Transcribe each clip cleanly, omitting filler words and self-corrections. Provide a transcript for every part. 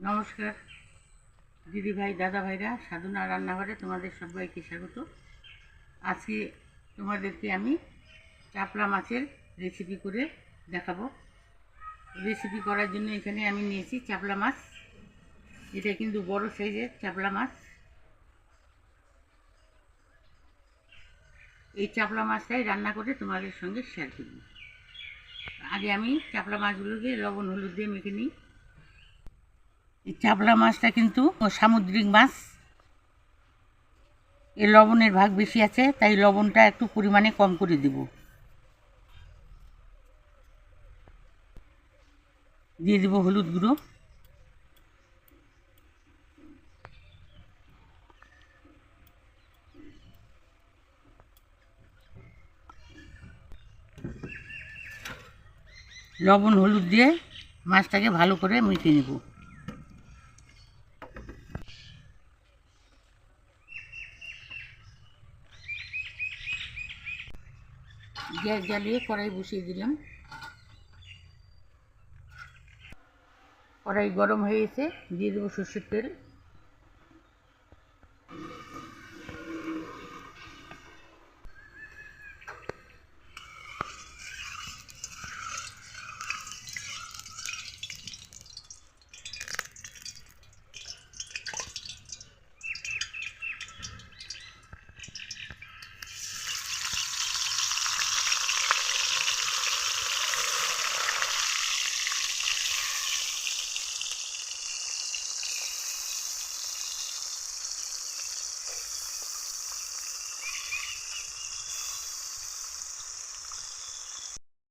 নমস্কার দিদি ভাই দাদা ভাইরা, সাধনা রান্নাঘরে তোমাদের সবাইকে স্বাগত। আজকে তোমাদেরকে আমি চাপলা মাছের রেসিপি করে দেখাবো। রেসিপি করার জন্য এখানে আমি নিয়েছি চাপলা মাছ। এটা কিন্তু বড় সাইজের চাপলা মাছ। এই চাপলা মাছটাই রান্না করে তোমাদের সঙ্গে শেয়ার করব। আগে আমি চাপলা মাছগুলোকে লবণ হলুদ দিয়ে মেখে নিই। এই চাপলা মাছটা কিন্তু সামুদ্রিক মাছ, এর লবণের ভাগ বেশি আছে, তাই লবণটা একটু পরিমাণে কম করে দেব। দিয়ে দেব হলুদ গুঁড়ো, লবণ হলুদ দিয়ে মাছটাকে ভালো করে মেখে নেব। গ্যাস জ্বালিয়ে কড়াই বসিয়ে দিলাম। কড়াই গরম হয়ে গেছে, দিয়ে দেবো সর্ষের তেল।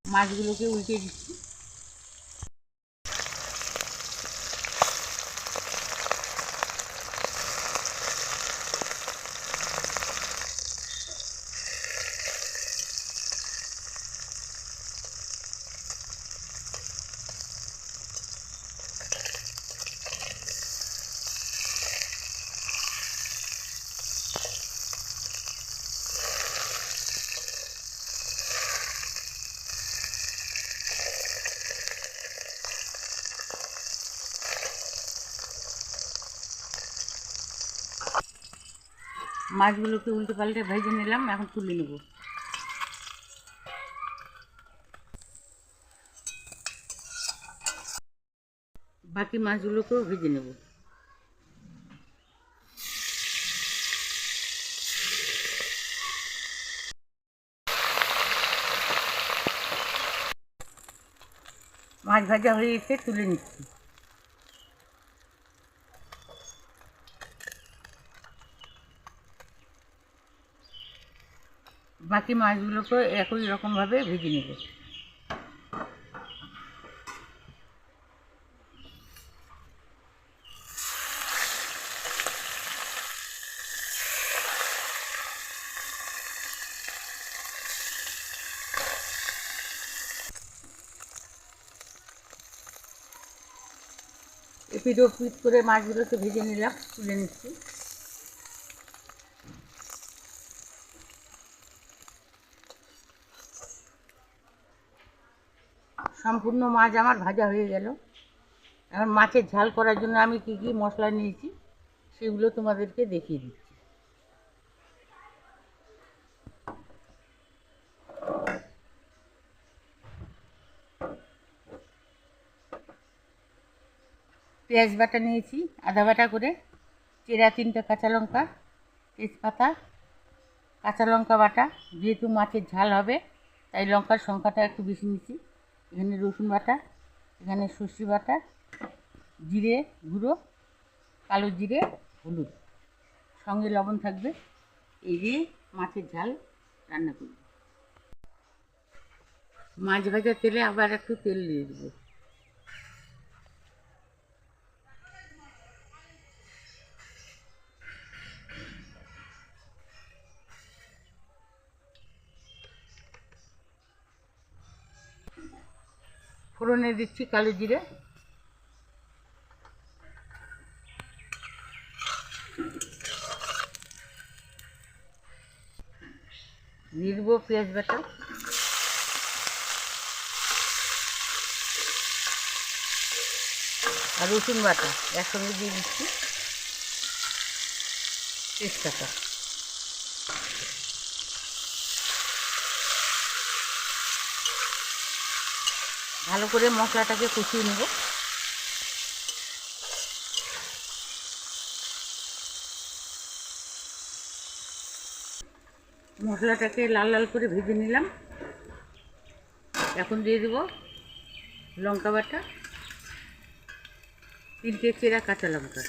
মাছগুলোকে উল্টে দিচ্ছি। মাছগুলোকে উল্টে পাল্টে ভেজে নিলাম, এখন তুলে নেব। বাকি মাছগুলোকেও ভেজে নেব। মাছ ভাজা হয়ে গেছে, তুলে নিচ্ছি। বাকি মাছগুলোকে একই রকমভাবে ভেজে নেব। এপিট ওপিট করে মাছগুলোকে ভেজে নিলাম, তুলে নিচ্ছি। সম্পূর্ণ মাছ আমার ভাজা হয়ে গেল। এখন মাছের ঝাল করার জন্য আমি কী কী মশলা নিয়েছি সেগুলো তোমাদেরকে দেখিয়ে দিচ্ছি। পেঁয়াজ বাটা নিয়েছি আদা বাটা করে, চেরা 3টা কাঁচা লঙ্কা, তেজপাতা, কাঁচা লঙ্কা বাটা। যেহেতু মাছের ঝাল হবে তাই লঙ্কার সংখ্যাটা একটু বেশি নিচ্ছি। এখানে রসুন বাটা, এখানে সর্ষে বাটা, জিরে গুঁড়ো, কালো জিরে, হলুদ, সঙ্গে লবণ থাকবে। এই দিয়ে মাছের ঝাল রান্না করব। মাছ ভাজার তেলে আবার একটু তেল দিয়ে দেবো। ফোড়নে দিচ্ছি কালো জিরে, দিয়ে দেবো পেঁয়াজ বাটা, আর রসুন বাটা একসঙ্গে দিয়ে দিচ্ছি, তেজপাতা। ভালো করে মশলাটাকে কষিয়ে নেব। মশলাটাকে লাল লাল করে ভেজে নিলাম। এখন দিয়ে দেব লঙ্কা বাটা, 3টে চেরা কাঁচা লঙ্কা,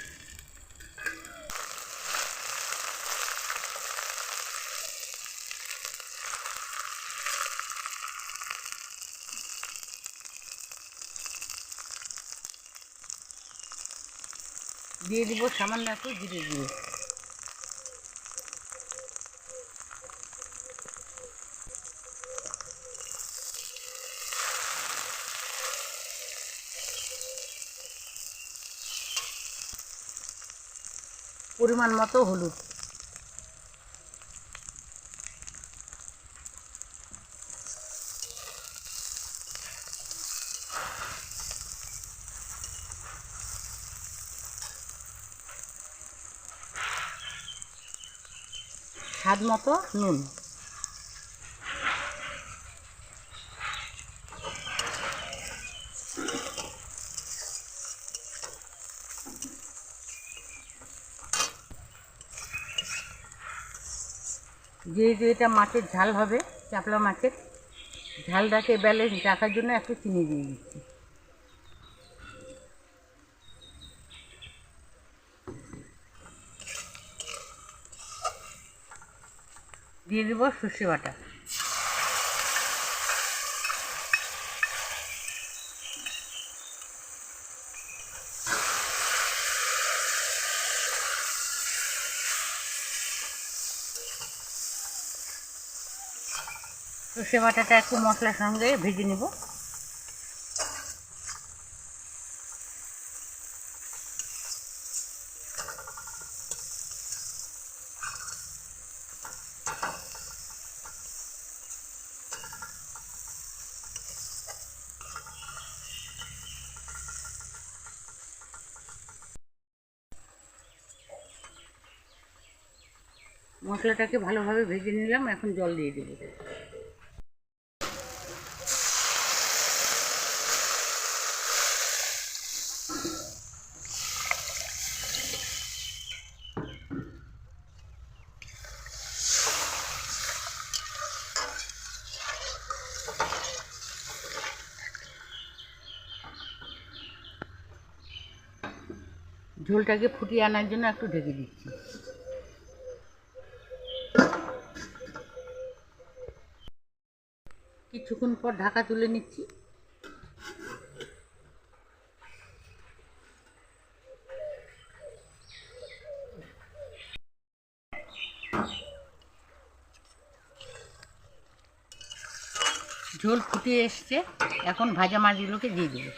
দিয়ে দিব সামান্য একটু জিরে দিয়ে। পরিমাণ মতো হলুদ, স্বাদ মতো নুন, যেহেতু এটা মাছের ঝাল হবে, চাপলা মাছের ঝালটাকে ব্যালেন্স রাখার জন্য একটু চিনি দিয়ে দিচ্ছি। দিয়ে দেব সর্ষে বাটা, সর্ষে বাটাটা একটু মশলার সঙ্গে ভেজে নেব। মশলাটাকে ভালোভাবে ভেজে নিলাম, এখন জল দিয়ে দেব। ঝোলটাকে ফুটিয়ে আনার জন্য একটু ঢেকে দিচ্ছি। কিছুক্ষণ পর ঢাকা তুলে নিচ্ছি। ঝোল ফুটিয়ে এসছে, এখন ভাজা মাছগুলোকে দিয়ে দেবো।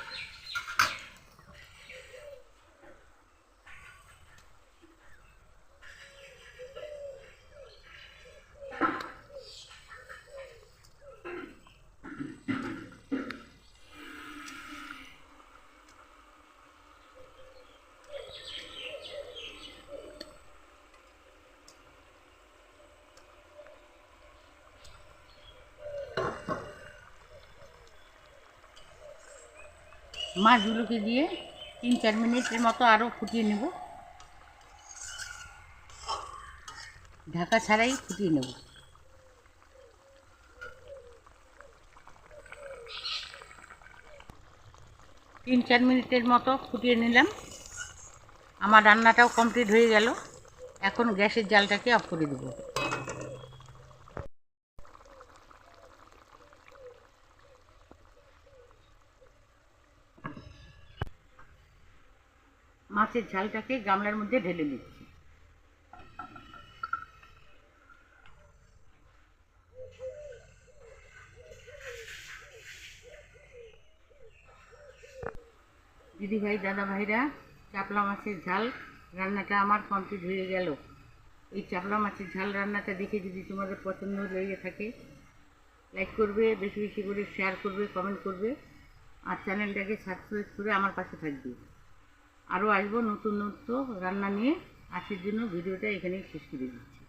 মাছগুলোকে দিয়ে 3-4 মিনিটের মতো আরও ফুটিয়ে নেব, ঢাকা ছাড়াই ফুটিয়ে নেব। তিন চার মিনিটের মতো ফুটিয়ে নিলাম। আমার রান্নাটাও কমপ্লিট হয়ে গেল। এখন গ্যাসের জালটাকে অফ করে দেব। মাছের ঝালটাকে গামলার মধ্যে ঢেলে দিচ্ছি। দিদিভাই দাদা ভাইরা, চাপলা মাছের ঝাল রান্নাটা আমার কমপ্লিট হয়ে গেল। এই চাপলা মাছের ঝাল রান্নাটা দেখে যদি তোমাদের পছন্দ লেগে থাকে, লাইক করবে, বেশি বেশি করে শেয়ার করবে, কমেন্ট করবে, আর চ্যানেলটাকে সাবস্ক্রাইব করে আমার পাশে থাকবে। আরও আসবো নতুন নতুন রান্না নিয়ে। আজকের জন্য ভিডিওটা এখানেই শেষ করে দিচ্ছি।